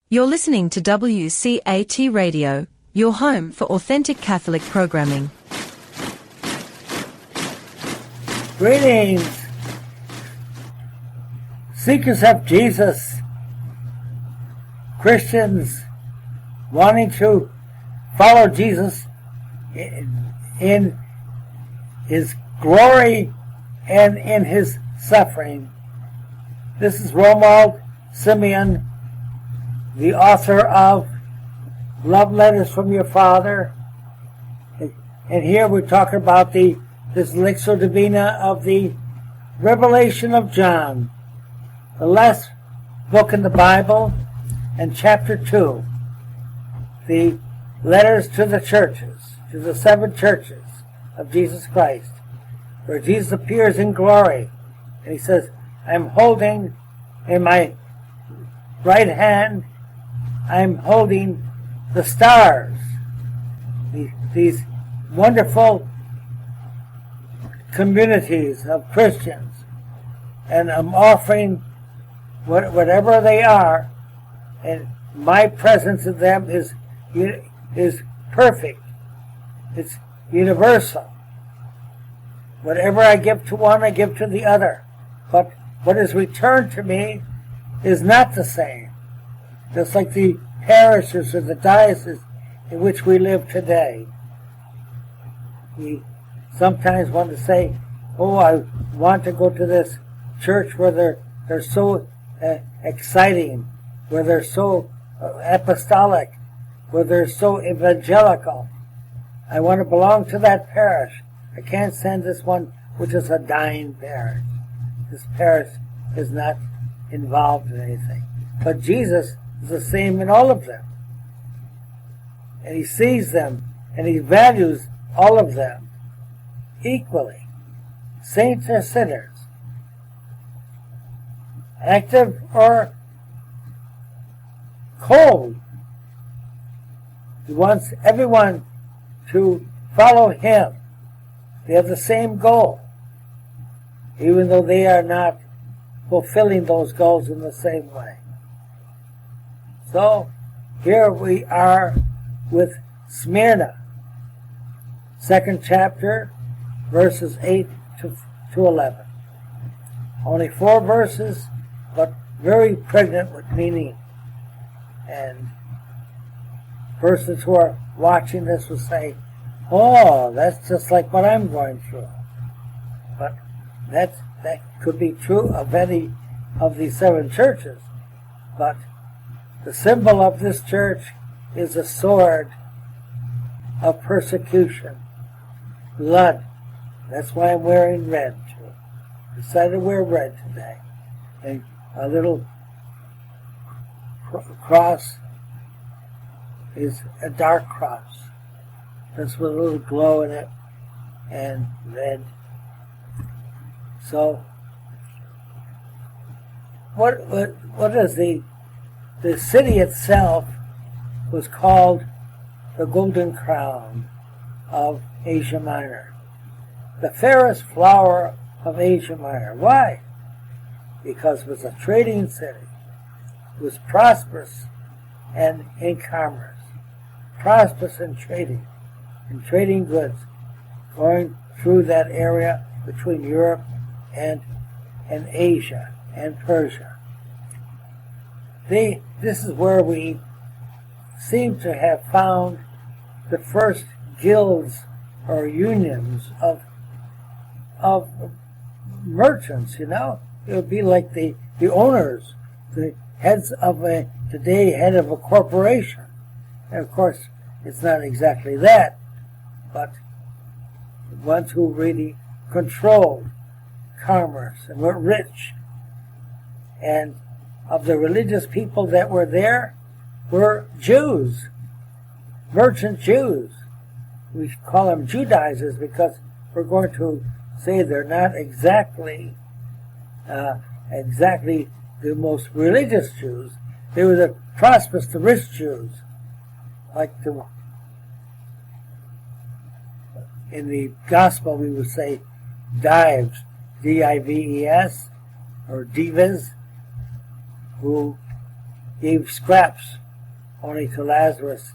You're listening to WCAT Radio, your home for authentic Catholic programming. Greetings, seekers of Jesus, Christians wanting to follow Jesus in his glory and in his suffering. This is Romuald Simeone, the author of Love Letters from Your Father. And here we're talking about this Lectio Divina of the Revelation of John, the last book in the Bible, and chapter 2, the letters to the churches, to the 7 churches of Jesus Christ, where Jesus appears in glory. And he says, I'm holding in my right hand, I'm holding the stars, these wonderful communities of Christians, and I'm offering whatever they are, and my presence in them is perfect. It's universal. Whatever I give to one, I give to the other. But what is returned to me is not the same. Just like the parishes or the dioceses in which we live today. We sometimes want to say, oh, I want to go to this church where they're so exciting, where they're so apostolic, where they're so evangelical. I want to belong to that parish. I can't stand this one which is a dying parish. This parish is not involved in anything. But Jesus is the same in all of them. And he sees them and he values all of them equally. Saints or sinners, active or cold. He wants everyone to follow him. They have the same goal, even though they are not fulfilling those goals in the same way. So, here we are with Smyrna, 2nd chapter, verses 8 to 11. Only 4 verses, but very pregnant with meaning. And persons who are watching this will say, oh, that's just like what I'm going through. But that could be true of any of these 7 churches. But the symbol of this church is a sword of persecution, blood. That's why I'm wearing red too. I decided to wear red today. And a little cross is a dark cross. That's with a little glow in it, and red. So, what is the city itself was called the Golden Crown of Asia Minor, the fairest flower of Asia Minor. Why? Because it was a trading city. It was prosperous and in commerce, prosperous in trading goods, going through that area between Europe and Asia and Persia. This is where we seem to have found the first guilds or unions of merchants, you know. It would be like the owners, the heads of head of a corporation. And of course, it's not exactly that, but the ones who really controlled commerce and were rich. And of the religious people that were there were Jews, merchant Jews. We call them Judaizers because we're going to say they're not exactly the most religious Jews. They were the prosperous, the rich Jews, like in the gospel we would say dives, D-I-V-E-S, or divas, who gave scraps only to Lazarus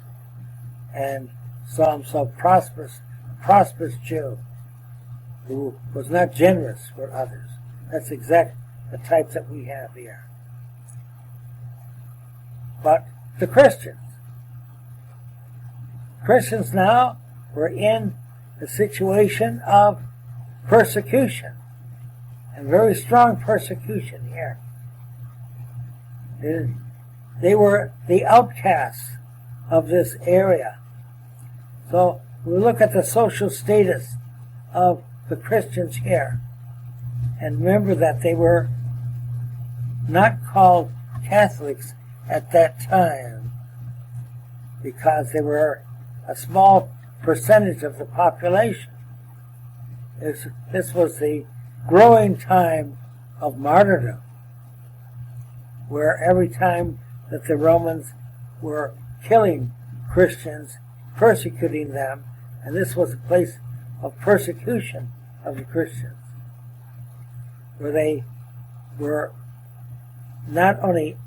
and saw himself prosperous Jew who was not generous for others. That's exactly the type that we have here. But the Christians now were in a situation of persecution, and very strong persecution here. They were the outcasts of this area. So we look at the social status of the Christians here, and remember that they were not called Catholics at that time because they were a small percentage of the population. This was the growing time of martyrdom, where every time that the Romans were killing Christians, persecuting them, and this was a place of persecution of the Christians, where they were not only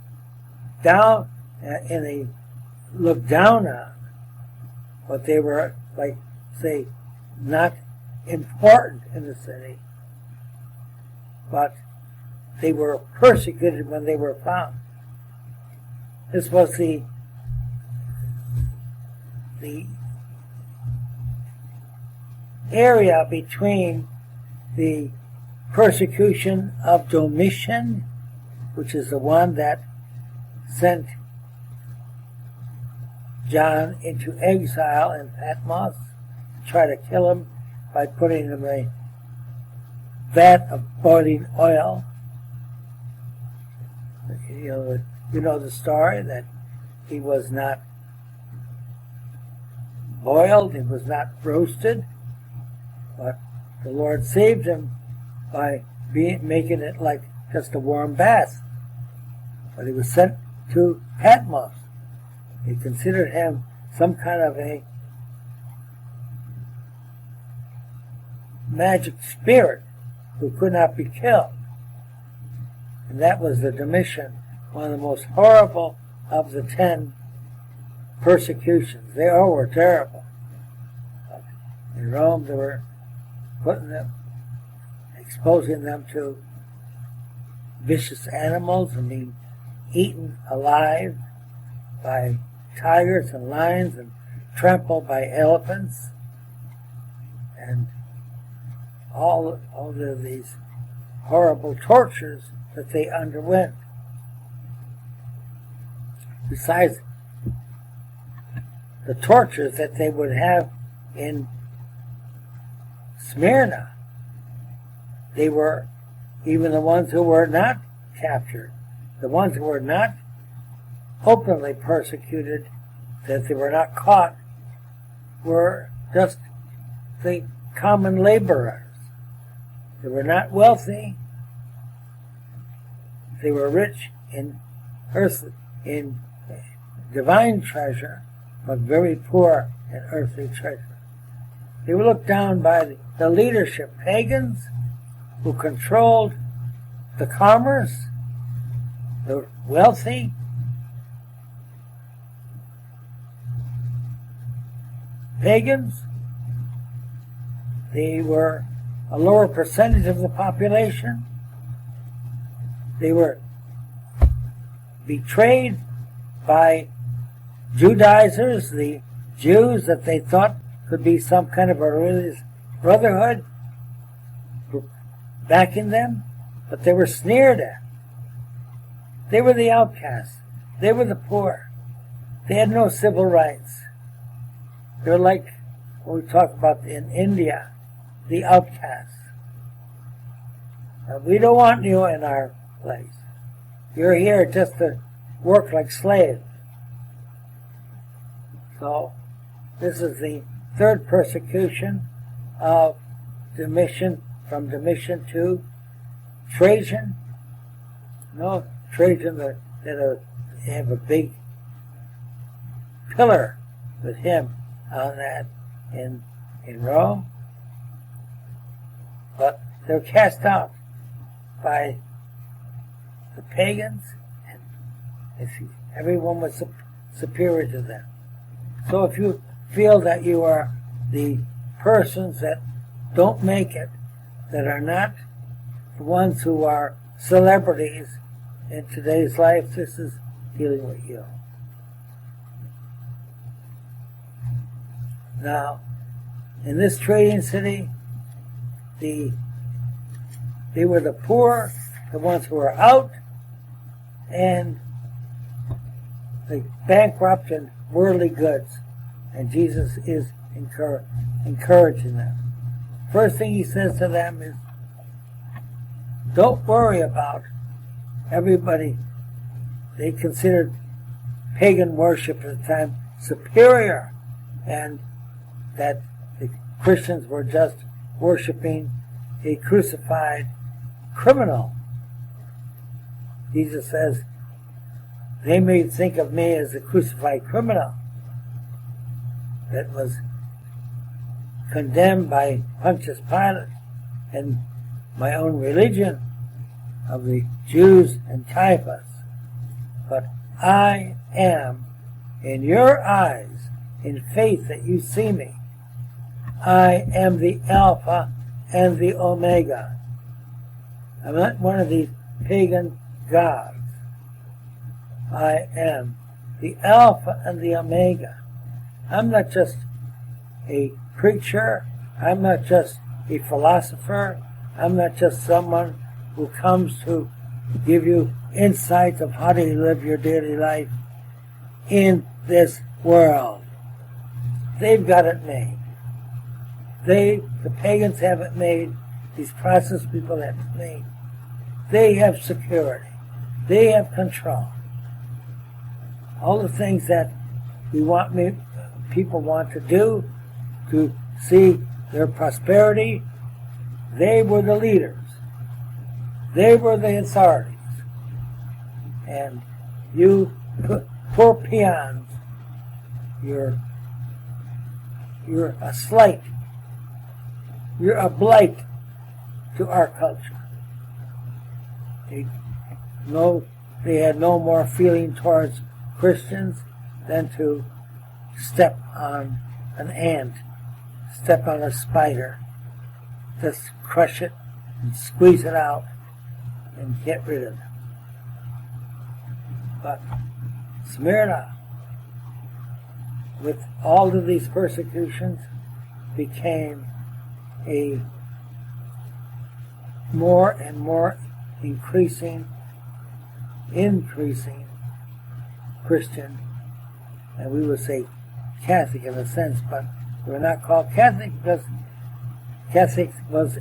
down and they looked down on, but they were, like, say, not important in the city, but they were persecuted when they were found. This was the area between the persecution of Domitian, which is the one that sent John into exile in Patmos, try to kill him by putting him in a vat of boiling oil. You know the story, that he was not boiled, he was not roasted, but the Lord saved him by making it like just a warm bath. But he was sent to Patmos. He considered him some kind of a magic spirit who could not be killed. And that was the Domitian, one of the most horrible of the 10 persecutions. They all were terrible. But in Rome, they were exposing them to vicious animals and being eaten alive by tigers and lions and trampled by elephants, and all of these horrible tortures that they underwent. Besides the tortures that they would have in Smyrna, they were, even the ones who were not captured, the ones who were not openly persecuted, that they were not caught, were just the common laborers. They were not wealthy. They were rich in divine treasure, but very poor in earthly treasure. They were looked down by the leadership, pagans, who controlled the commerce, the wealthy, pagans. They were a lower percentage of the population. They were betrayed by Judaizers, the Jews that they thought could be some kind of a religious brotherhood, backing them, but they were sneered at. They were the outcasts. They were the poor. They had no civil rights. They were like what we talk about in India, the outcasts. We don't want you in our place. You're here just to work like slaves. So this is the third persecution of Domitian, from Domitian to Trajan. No, Trajan, they have a big pillar with him on that in Rome. But they're cast out by the pagans, and everyone was superior to them. So if you feel that you are the persons that don't make it, that are not the ones who are celebrities in today's life, this is dealing with you. Now, in this trading city, they were the poor, the ones who were out, and the bankrupt and worldly goods. And Jesus is encouraging them. First thing he says to them is, don't worry about everybody. They considered pagan worship at the time superior, and that the Christians were just worshiping a crucified criminal. Jesus says, they may think of me as a crucified criminal that was condemned by Pontius Pilate and my own religion of the Jews and Caiaphas. But I am, in your eyes, in faith that you see me, I am the Alpha and the Omega. I'm not one of these pagan gods. I am the Alpha and the Omega. I'm not just a preacher. I'm not just a philosopher. I'm not just someone who comes to give you insights of how to live your daily life in this world. They've got it made. The pagans have it made. These process people have it made. They have security. They have control. All the things that people want to do to see their prosperity, they were the leaders. They were the authorities. And you poor peons, you're a slight. You're a blight to our culture. They had no more feeling towards Christians than to step on an ant, step on a spider, just crush it and squeeze it out and get rid of it. But Smyrna, with all of these persecutions, became a more and more increasing Christian, and we would say Catholic in a sense, but we're not called Catholic because Catholic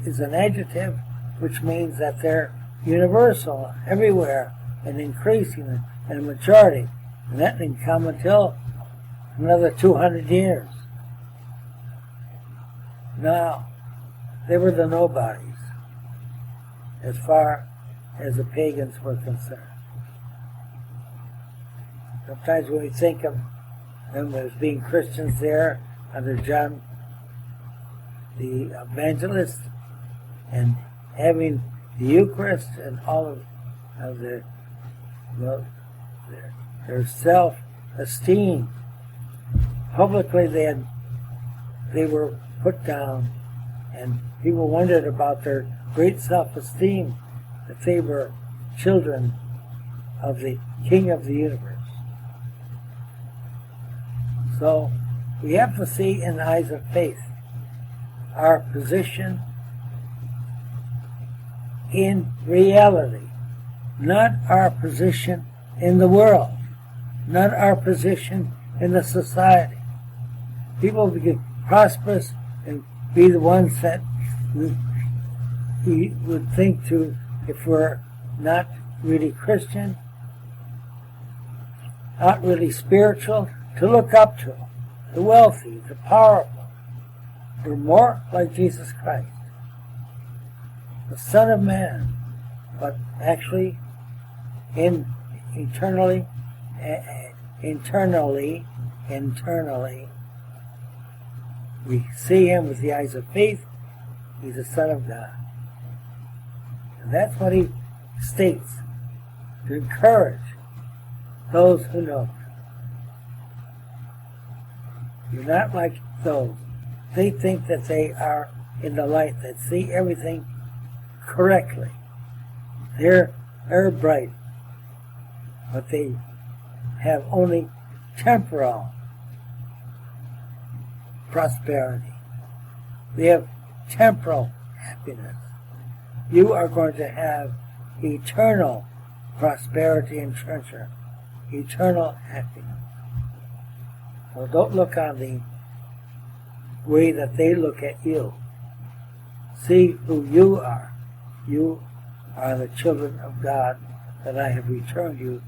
is an adjective which means that they're universal, everywhere, and increasing, and a majority. And that didn't come until another 200 years. Now, they were the nobodies as far as the pagans were concerned. Sometimes when we think of them as being Christians there under John the Evangelist and having the Eucharist and all of their self-esteem, publicly they were put down, and people wondered about their great self-esteem, that they were children of the King of the universe. So we have to see in the eyes of faith our position in reality, not our position in the world, not our position in the society. People get prosperous and be the ones that we would think to, if we're not really Christian, not really spiritual, to look up to, the wealthy, the powerful. We're more like Jesus Christ, the Son of Man, but actually internally, we see him with the eyes of faith. He's the Son of God. And that's what he states, to encourage those who know. You're not like those. They think that they are in the light, that see everything correctly. They're bright, but they have only temporal prosperity. They have temporal happiness. You are going to have eternal prosperity and treasure, eternal happiness. So don't look on the way that they look at you. See who you are. You are the children of God, that I have returned you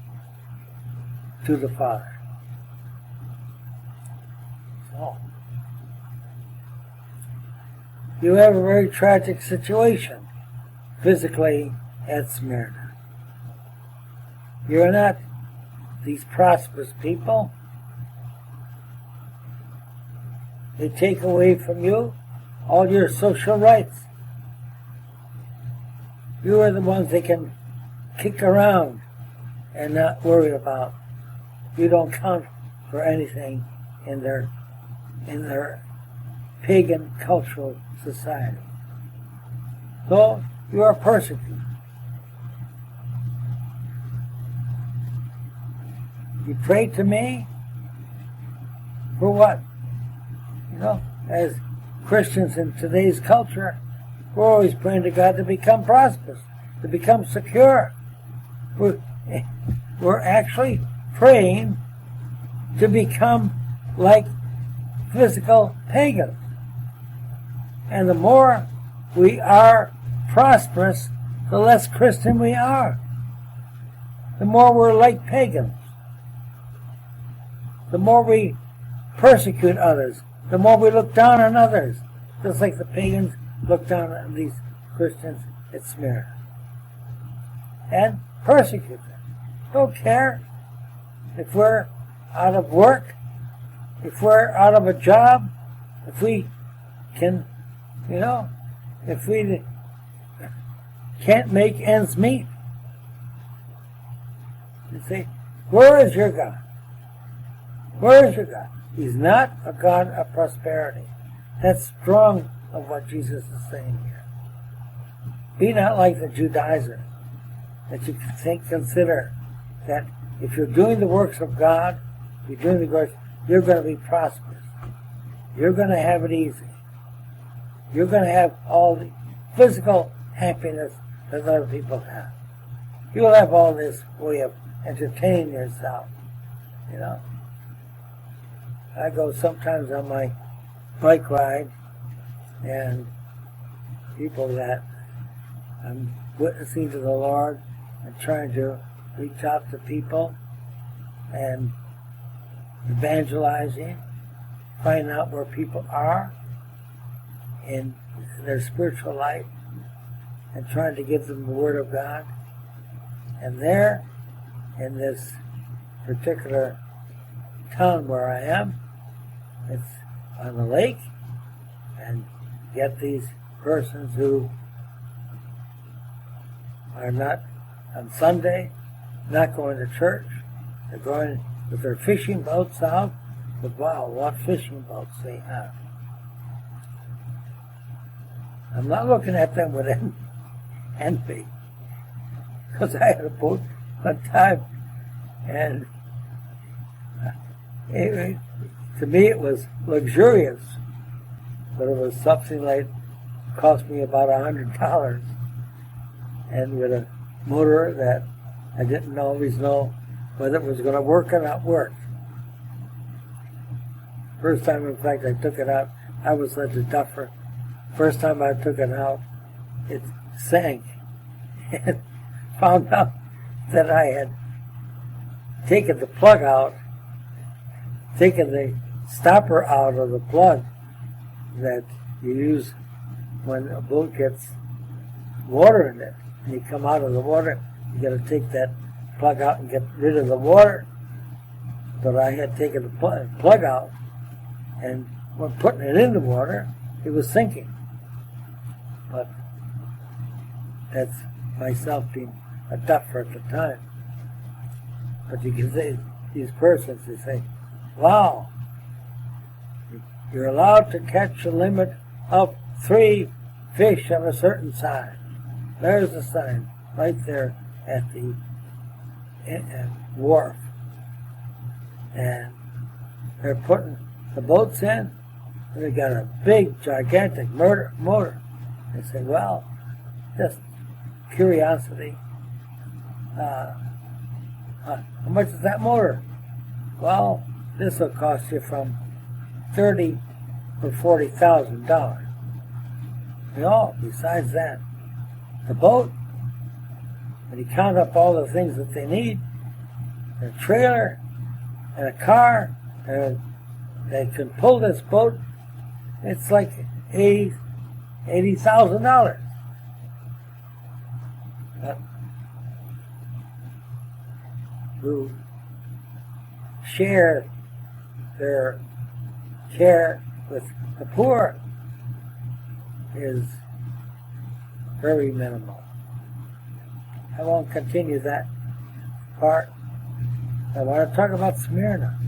to the Father. So, you have a very tragic situation physically at Smyrna. You're not these prosperous people. They take away from you all your social rights. You are the ones they can kick around and not worry about. You don't count for anything in their pagan cultural society. So you are persecuted. You pray to me for what? You know, as Christians in today's culture, we're always praying to God to become prosperous, to become secure. We're actually praying to become like physical pagans. And the more we are prosperous, the less Christian we are. The more we're like pagans. The more we persecute others, the more we look down on others, just like the pagans look down on these Christians at Smyrna. And persecute them. Don't care if we're out of work, if we're out of a job, if we can, if we can't make ends meet. You say, where is your God? Where is your God? He's not a God of prosperity. That's strong of what Jesus is saying here. Be not like the Judaizers, that you consider that if you're doing the works of God, you're doing the works, you're going to be prosperous. You're going to have it easy. You're going to have all the physical happiness that other people have. You'll have all this way of entertaining yourself, I go sometimes on my bike ride, and people that I'm witnessing to the Lord and trying to reach out to people and evangelizing, find out where people are in their spiritual life and trying to give them the Word of God. And there, in this particular town where I am, it's on the lake, and get these persons who are not on Sunday, not going to church. They're going with their fishing boats out, but wow, what fishing boats they have. I'm not looking at them with envy, because I had a boat one time, and to me it was luxurious, but it was something like cost me about $100, and with a motor that I didn't always know whether it was going to work or not work. First time, in fact, I took it out, I was such a duffer. First time I took it out, it sank, and found out that I had taken the plug out, taken the stopper out of the plug that you use when a boat gets water in it. And you come out of the water, you got to take that plug out and get rid of the water. But I had taken the plug out, and when putting it in the water, it was sinking. But that's myself being a duffer at the time. But you can say, these persons, they say, wow, you're allowed to catch a limit of 3 fish of a certain size. There's a sign right there at the wharf. And they're putting the boats in, and they got a big, gigantic motor. They say, well, just curiosity. How much is that motor? Well, this will cost you from $30,000 or $40,000. Besides that, the boat, when you count up all the things that they need, a trailer and a car, and they can pull this boat, it's like $80,000. Who share their care with the poor is very minimal. I won't continue that part. I want to talk about Smyrna.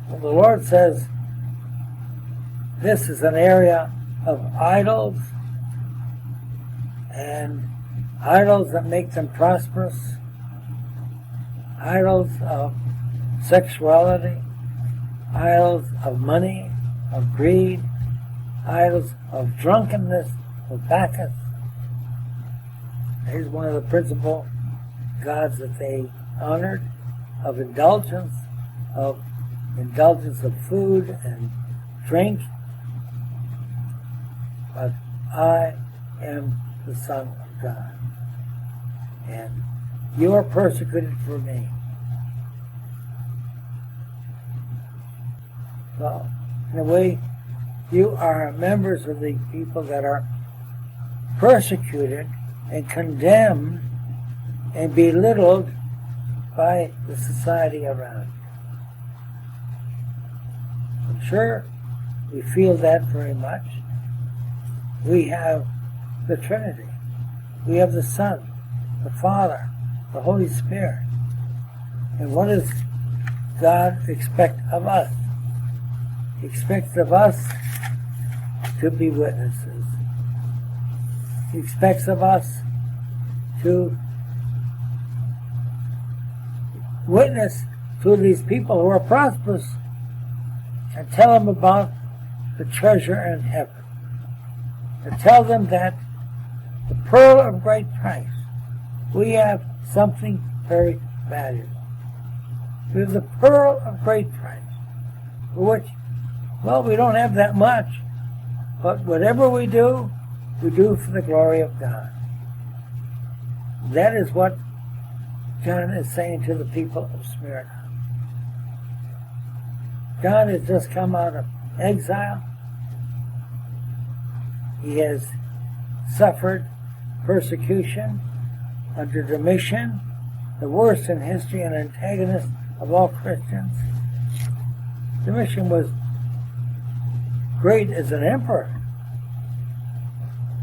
Well, the Lord says this is an area of idols, and idols that make them prosperous, idols of sexuality, idols of money, of greed, idols of drunkenness, of Bacchus. He's one of the principal gods that they honored, of indulgence of food and drink. But I am the Son of God, and you are persecuted for me. So, in a way, you are members of the people that are persecuted and condemned and belittled by the society around you. I'm sure we feel that very much. We have the Trinity. We have the Son, the Father, the Holy Spirit. And what does God expect of us? He expects of us to be witnesses. He expects of us to witness to these people who are prosperous and tell them about the treasure in heaven. And tell them that the pearl of great price, we have something very valuable. We have the pearl of great price, for which, well, we don't have that much, but whatever we do for the glory of God. That is what John is saying to the people of Smyrna. John has just come out of exile. He has suffered persecution under Domitian, the worst in history and antagonist of all Christians. Domitian was great as an emperor.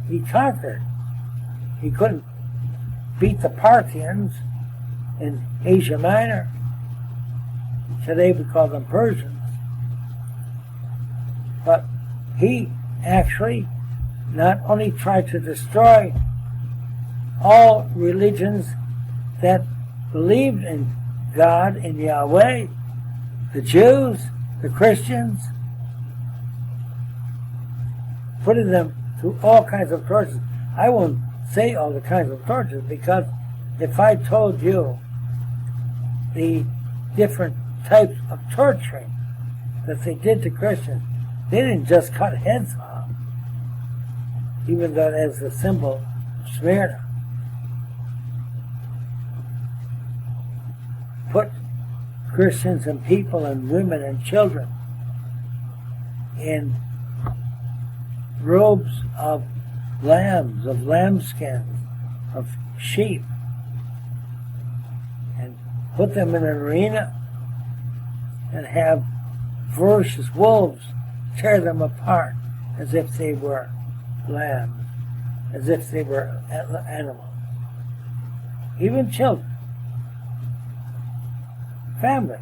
He conquered. He couldn't beat the Parthians in Asia Minor. Today we call them Persians. But he actually not only tried to destroy all religions that believed in God, in Yahweh, the Jews, the Christians, putting them through all kinds of tortures. I won't say all the kinds of tortures, because if I told you the different types of torturing that they did to Christians, they didn't just cut heads off, even though that's a symbol of Smyrna. Put Christians and people and women and children in robes of lambs, of lambskins, of sheep, and put them in an arena and have ferocious wolves tear them apart as if they were lambs, as if they were animals. even children, families,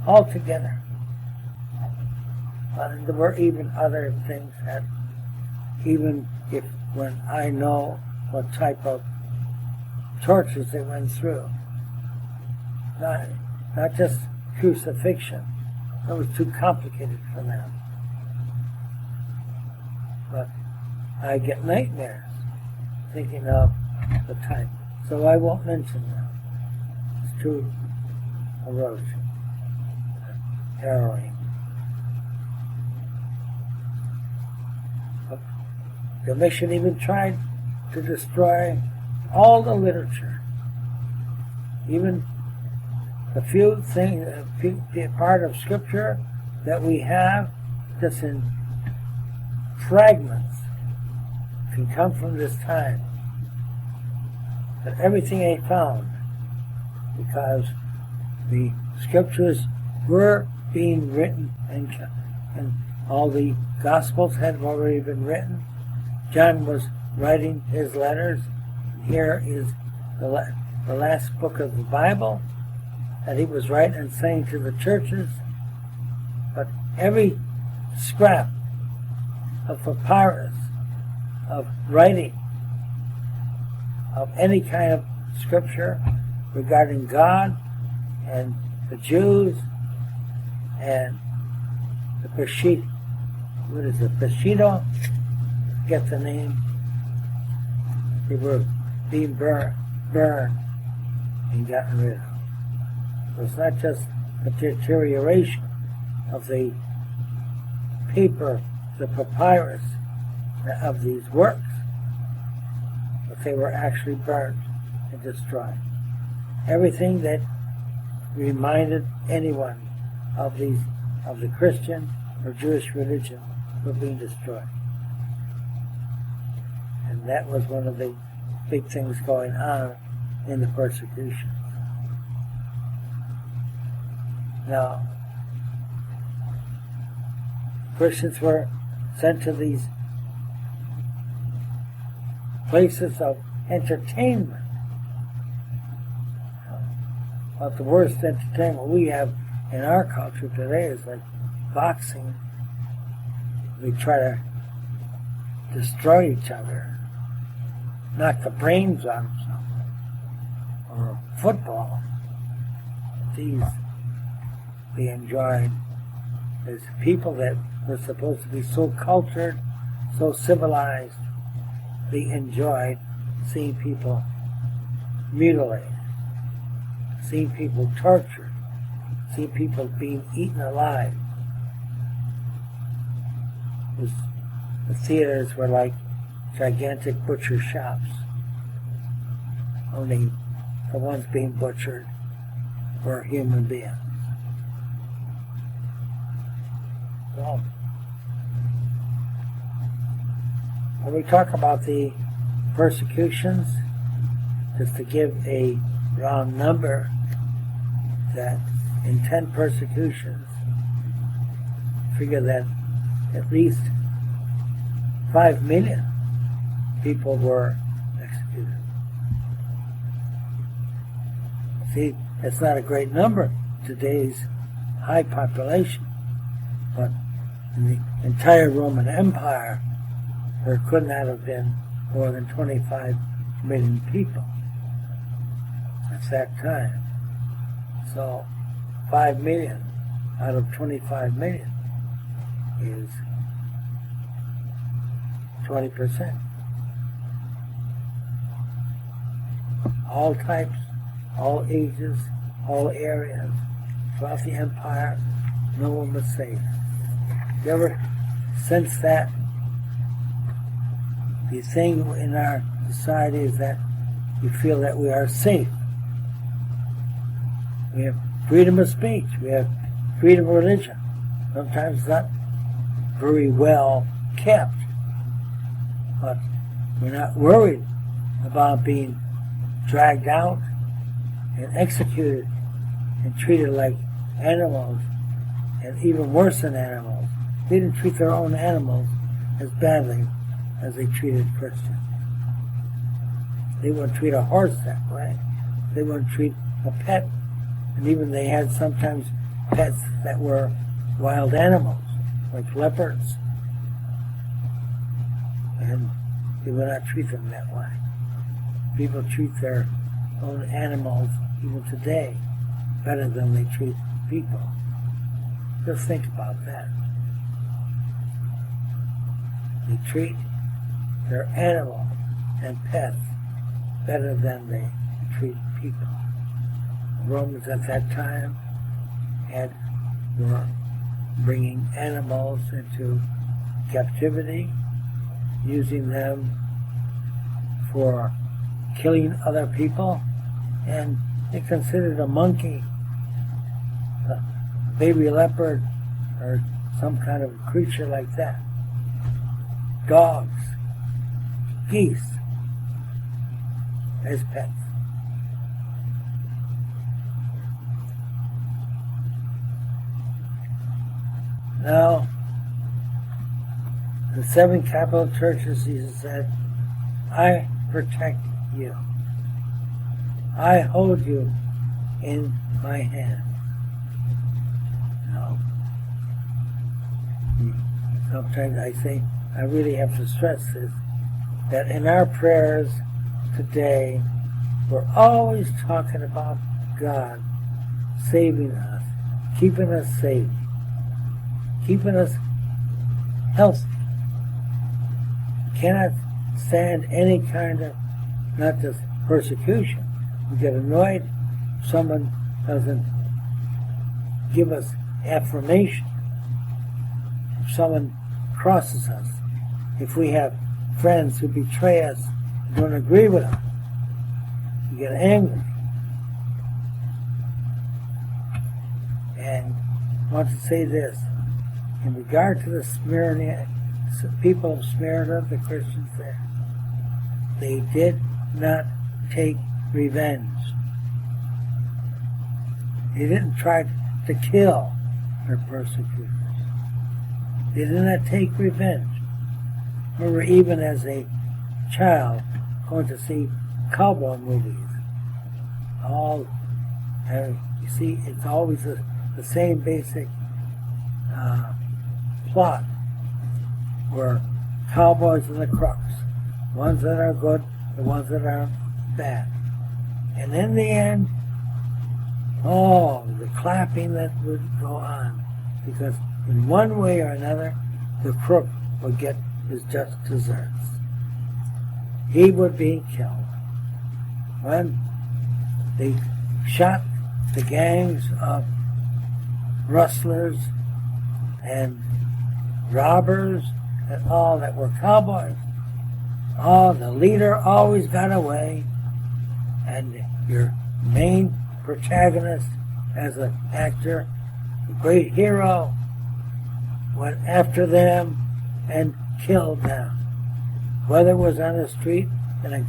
all together. But there were even other things that, even if when I know what type of tortures they went through, not just crucifixion, it was too complicated for them. But I get nightmares thinking of the type, so I won't mention them. It's too arousing, harrowing. But the mission even tried to destroy all the literature, even the few things, part of Scripture that we have, just in fragments, can come from this time. But everything they found, because the Scriptures were being written, and all the Gospels had already been written. John was writing his letters. Here is the last book of the Bible that he was writing and saying to the churches. But every scrap of papyrus, of writing, of any kind of Scripture regarding God and the Jews and the Persecute, Persecute, get the name, they were being burned and gotten rid of. So it's not just the deterioration of the paper, the papyrus of these works, but they were actually burned and destroyed. Everything that reminded anyone of the Christian or Jewish religion were being destroyed. And that was one of the big things going on in the persecution. Now, Christians were sent to these places of entertainment. But the worst entertainment we have in our culture today is like boxing. We try to destroy each other, knock the brains out of someone, or football. These we enjoyed as people that were supposed to be so cultured, so civilized. They enjoyed seeing people mutilated, seeing people tortured, seeing people being eaten alive. The theaters were like gigantic butcher shops, only the ones being butchered were human beings. So, when we talk about the persecutions, just to give a round number, that in 10 persecutions, figure that at least 5 million people were executed. See, it's not a great number, today's high population, but in the entire Roman Empire, there could not have been more than 25 million people at that time. So 5 million out of 25 million is 20%. All types, all ages, all areas, throughout the empire, no one was safe. You ever sense that? The thing in our society is that we feel that we are safe. We have freedom of speech. We have freedom of religion. Sometimes not very well kept. But we're not worried about being dragged out and executed and treated like animals, and even worse than animals. They didn't treat their own animals as badly as they treated Christians. They wouldn't treat a horse that way. they wouldn't treat a pet. And even they had sometimes pets that were wild animals, like leopards. And they would not treat them that way. People treat their own animals, even today, better than they treat people. Just think about that. They treat their animal and pets better than they treat people. The Romans at that time were bringing animals into captivity, using them for killing other people, and they considered a monkey, a baby leopard, or some kind of creature like that. Dogs, geese, as pets. Now, the 7 capital churches, Jesus said, I protect you. I hold you in my hand. Now, sometimes I think I really have to stress this, that in our prayers today, we're always talking about God saving us, keeping us safe, keeping us healthy. We cannot stand any kind of, not just persecution. We get annoyed if someone doesn't give us affirmation. If someone crosses us, if we have friends who betray us and don't agree with us, we get angry. And I want to say this, in regard to the Smyrna, people of Smyrna, the Christians there, they did not take revenge. They didn't try to kill their persecutors. They did not take revenge. I remember even as a child going to see cowboy movies. You see, it's always the same basic plot, where cowboys and the crooks, ones that are good, the ones that are bad. And in the end, the clapping that would go on, because in one way or another, the crook would get his just deserts. He would be killed. When they shot the gangs of rustlers and robbers and all that were cowboys, the leader always got away, and your main protagonist as an actor, the great hero, went after them and killed them. Whether it was on the street in a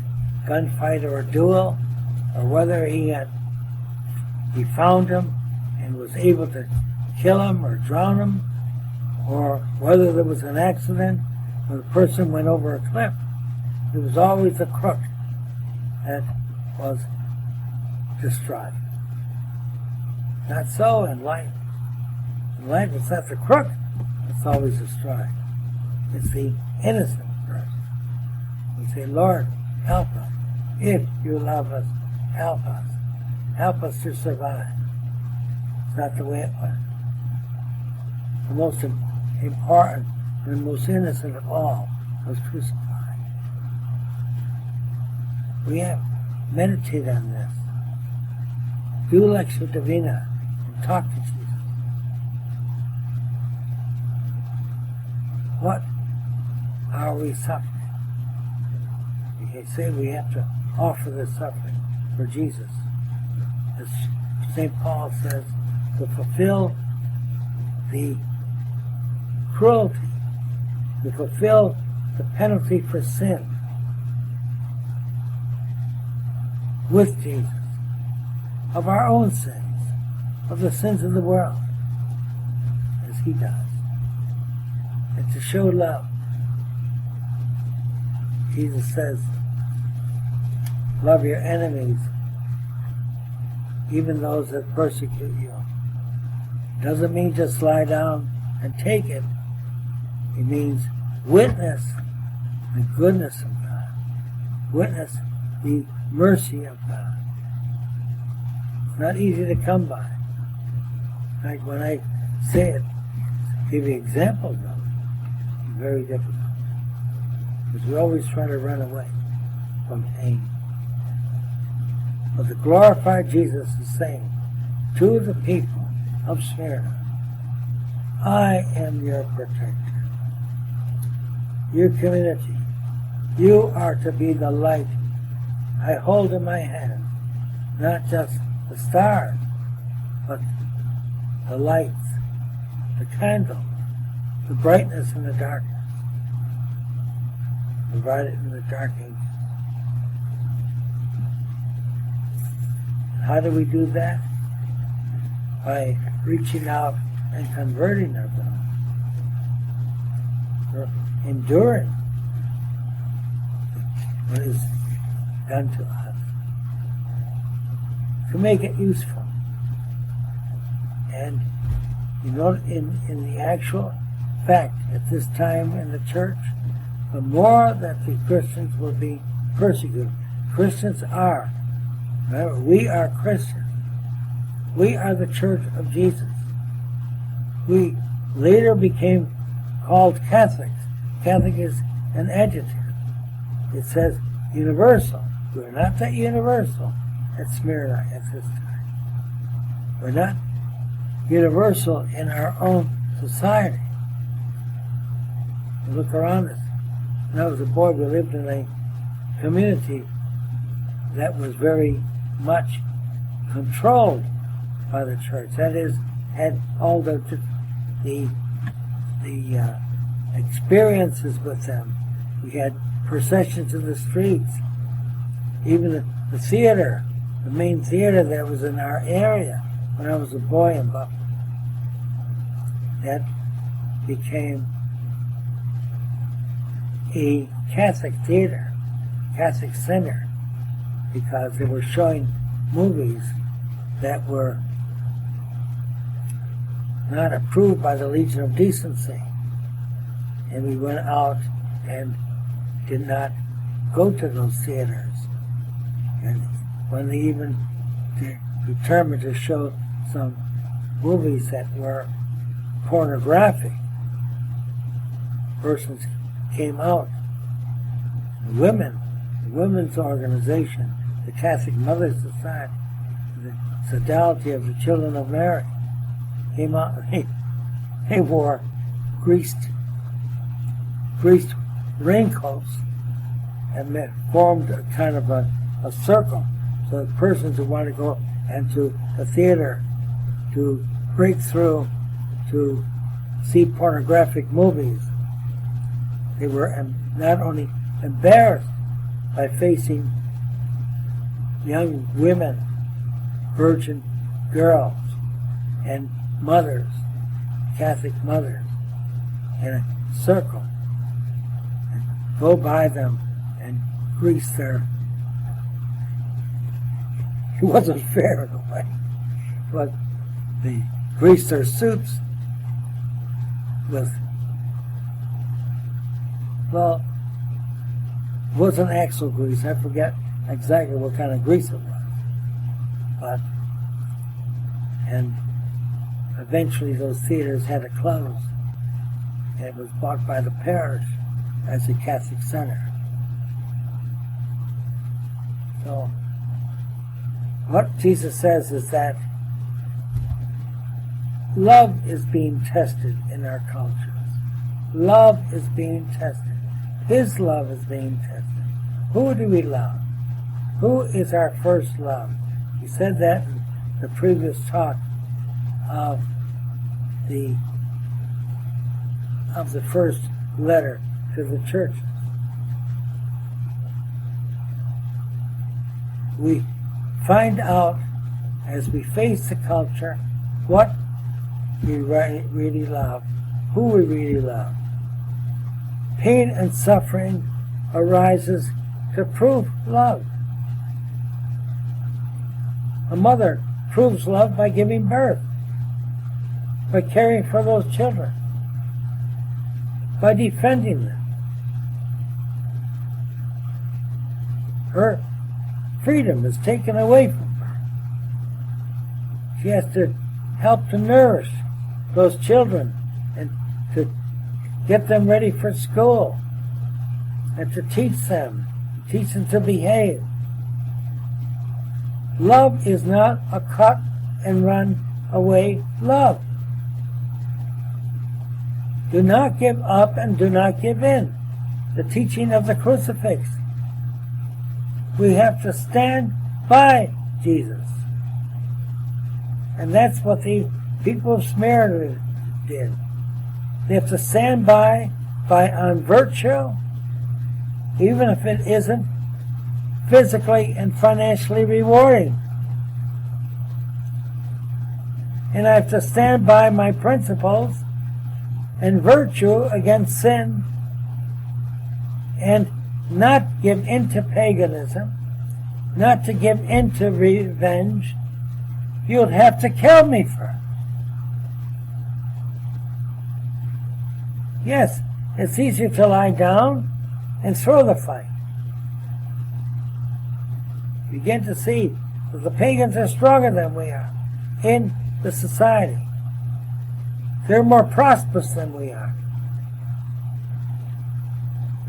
gunfight or a duel, or whether he found him and was able to kill him or drown him, or whether there was an accident where the person went over a cliff, it was always the crook that was destroyed. Not so in life. In life, it's not the crook that's always destroyed. It's the innocent person. We say, Lord, help us. If you love us, help us. Help us to survive. It's not the way it was. The most important and the most innocent of all was crucified. We have meditated on this. Do lectio divina and talk to Jesus. What are we suffering? We say we have to offer this suffering for Jesus. As St. Paul says, to fulfill the cruelty, to fulfill the penalty for sin with Jesus, of our own sins, of the sins of the world, as he does, and to show love. Jesus says, love your enemies, even those that persecute you. Doesn't mean just lie down and take it. It means witness the goodness of God. Witness the mercy of God. It's not easy to come by. Like when I say it, give you examples of it, it's very difficult. Because we always try to run away from pain. But the glorified Jesus is saying to the people of Smyrna, I am your protector. Your community, you are to be the light I hold in my hand, not just the stars, but the lights, the candle, the brightness in the darkness, provided in the dark ages. How do we do that? By reaching out and converting ourselves. Or enduring what is done to us. To make it useful. And you know, in the actual fact, at this time in the church, the more that the Christians will be persecuted. Christians are. Remember, we are Christians. We are the church of Jesus. We later became called Catholics. Catholic is an adjective. It says universal. We're not that universal at Smyrna at this time. We're not universal in our own society. You look around us. When I was a boy, we lived in a community that was very much controlled by the church. That is, had all the experiences with them. We had processions in the streets. Even the theater, the main theater that was in our area when I was a boy in Buffalo, that became a Catholic theater, Catholic center, because they were showing movies that were not approved by the Legion of Decency. And we went out and did not go to those theaters. And when they even determined to show some movies that were pornographic, persons came out. The women's organization, the Catholic Mothers Society, the Sodality of the Children of Mary, came out and they wore greased raincoats and formed a kind of a circle. So the persons who wanted to go into the theater to break through to see pornographic movies, they were not only embarrassed by facing young women, virgin girls, and mothers, Catholic mothers, in a circle, and go by them and grease their... It wasn't fair in a way, but they greased their suits with, well, it wasn't axle grease. I forget exactly what kind of grease it was. But, and eventually those theaters had to close. And it was bought by the parish as a Catholic center. So, what Jesus says is that love is being tested in our cultures. Love is being tested. His love is being tested. Who do we love? Who is our first love? We said that in the previous talk of the first letter to the churches. We find out as we face the culture what we really love, who we really love. Pain and suffering arises to prove love. A mother proves love by giving birth, by caring for those children, by defending them. Her freedom is taken away from her. She has to help to nourish those children and to get them ready for school and to teach them to behave. Love is not a cut and run away love. Do not give up and do not give in. The teaching of the crucifix. We have to stand by Jesus. And that's what the people of Smyrna did. They have to stand by on virtue, even if it isn't physically and financially rewarding. And I have to stand by my principles and virtue against sin and not give into paganism, not to give into revenge. You'd have to kill me for it. Yes, it's easier to lie down and throw the fight. You begin to see that the pagans are stronger than we are in the society. They're more prosperous than we are.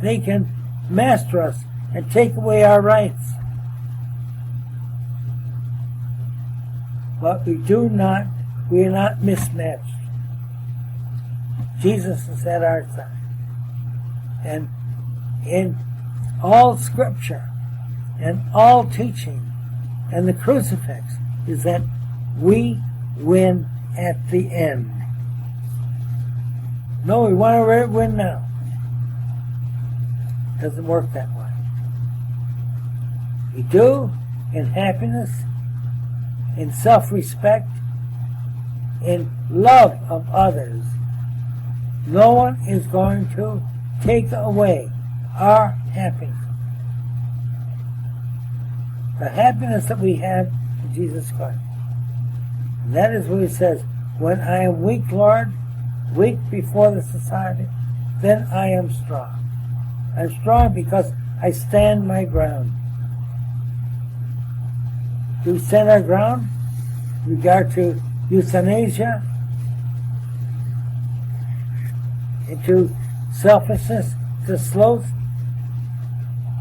They can master us and take away our rights. But we are not mismatched. Jesus is at our side. And in all Scripture and all teaching and the crucifix is that we win at the end. No, we want to win now. It doesn't work that way. We do in happiness, in self-respect, in love of others. No one is going to take away our happiness. The happiness that we have in Jesus Christ. And that is what he says, when I am weak, Lord, weak before the society, then I am strong. I'm strong because I stand my ground. Do we stand our ground in regard to euthanasia, into selfishness, to sloth?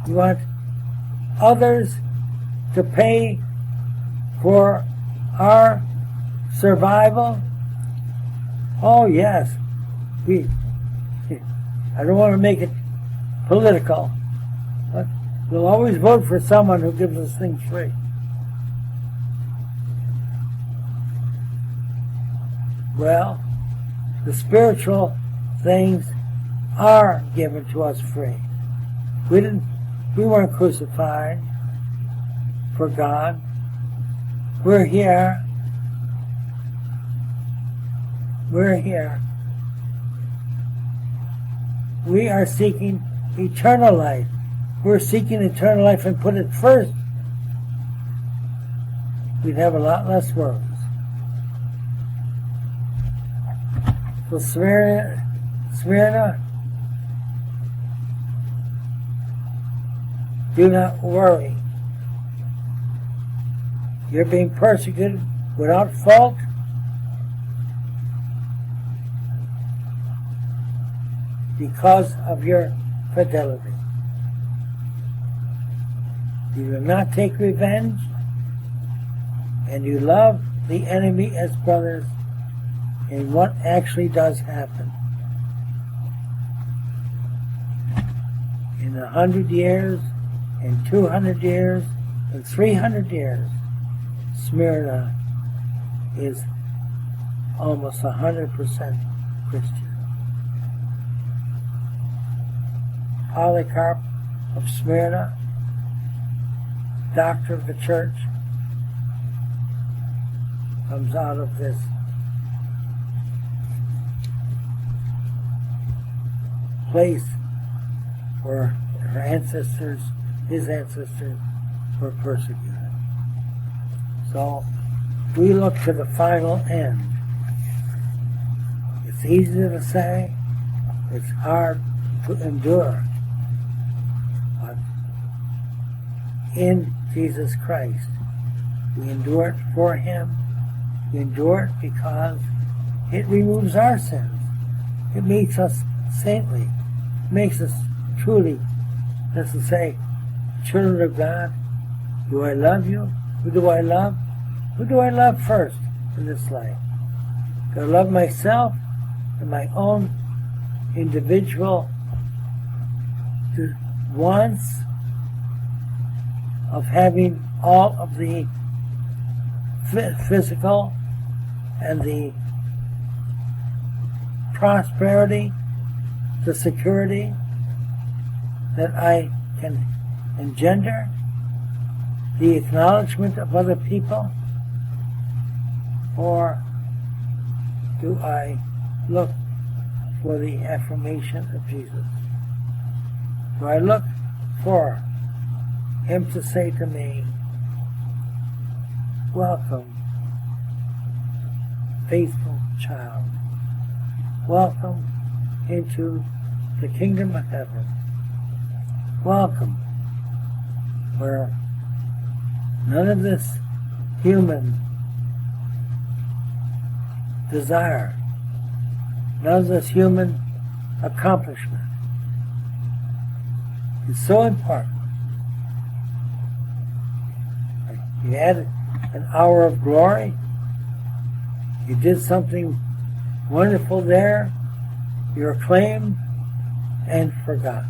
You want others to pay for our survival? Oh yes. I don't want to make it political, but we'll always vote for someone who gives us things free. Well, the spiritual things are given to us free. We weren't crucified for God. We're here. We're here. We are seeking eternal life. We're seeking eternal life and put it first. We'd have a lot less worries. So Smyrna, do not worry. You're being persecuted without fault. Because of your fidelity. You do not take revenge, and you love the enemy as brothers in what actually does happen. In 100 years, in 200 years, in 300 years, Smyrna is almost 100% Christian. Polycarp of Smyrna, doctor of the church, comes out of this place where his ancestors were persecuted. So we look to the final end. It's easy to say, it's hard to endure. But in Jesus Christ, we endure it for Him. We endure it because it removes our sins. It makes us saintly. It makes us truly, as to say, children of God. Do I love you? Who do I love? Who do I love first in this life? Do I love myself and my own individual wants of having all of the physical and the prosperity, the security that I can engender, the acknowledgement of other people? Or do I look for the affirmation of Jesus? Do I look for Him to say to me, welcome, faithful child. Welcome into the kingdom of heaven. Welcome, where none of this human desire, none of this human accomplishment is so important. You had an hour of glory, you did something wonderful there, you're acclaimed and forgotten.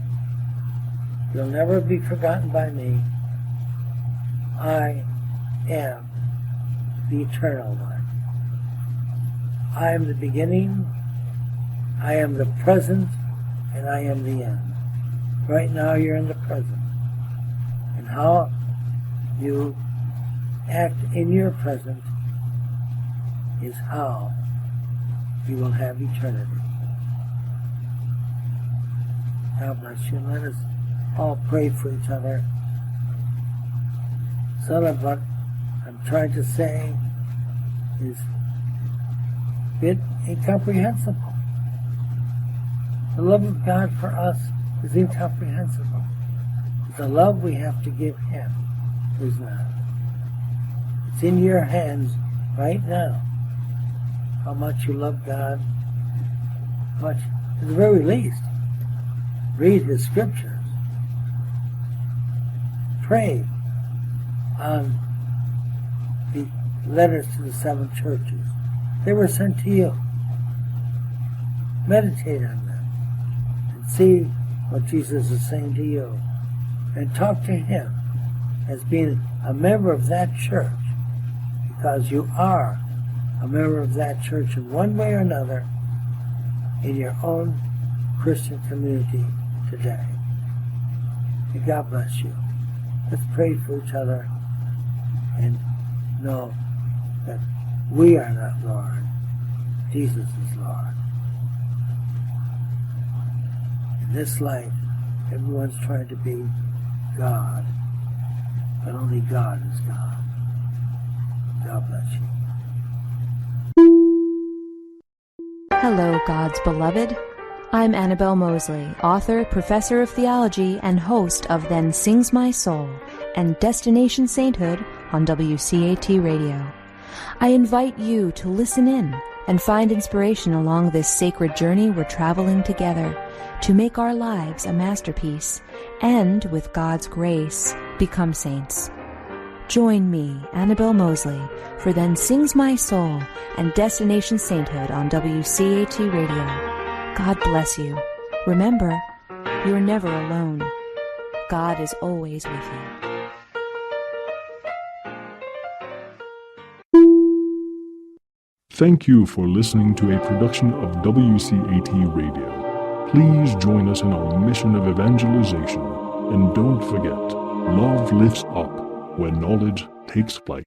You'll never be forgotten by me. I am the eternal one. I am the beginning, I am the present, and I am the end. Right now you're in the present. And how you act in your present is how you will have eternity. God bless you. Let us all pray for each other. Some of what I'm trying to say is a bit incomprehensible. The love of God for us is incomprehensible. The love we have to give Him is not. It's in your hands right now how much you love God, how much, at the very least, read His scriptures. Pray on the letters to the 7 churches. They were sent to you. Meditate on them and see what Jesus is saying to you. And talk to Him as being a member of that church, because you are a member of that church in one way or another in your own Christian community today. May God bless you. Let's pray for each other and know that we are not Lord. Jesus is Lord. In this life, everyone's trying to be God, but only God is God. God bless you. Hello, God's beloved. I'm Annabelle Mosley, author, professor of theology, and host of Then Sings My Soul and Destination Sainthood on WCAT Radio. I invite you to listen in and find inspiration along this sacred journey we're traveling together to make our lives a masterpiece and, with God's grace, become saints. Join me, Annabelle Mosley, for Then Sings My Soul and Destination Sainthood on WCAT Radio. God bless you. Remember, you're never alone. God is always with you. Thank you for listening to a production of WCAT Radio. Please join us in our mission of evangelization. And don't forget, love lifts up when knowledge takes flight.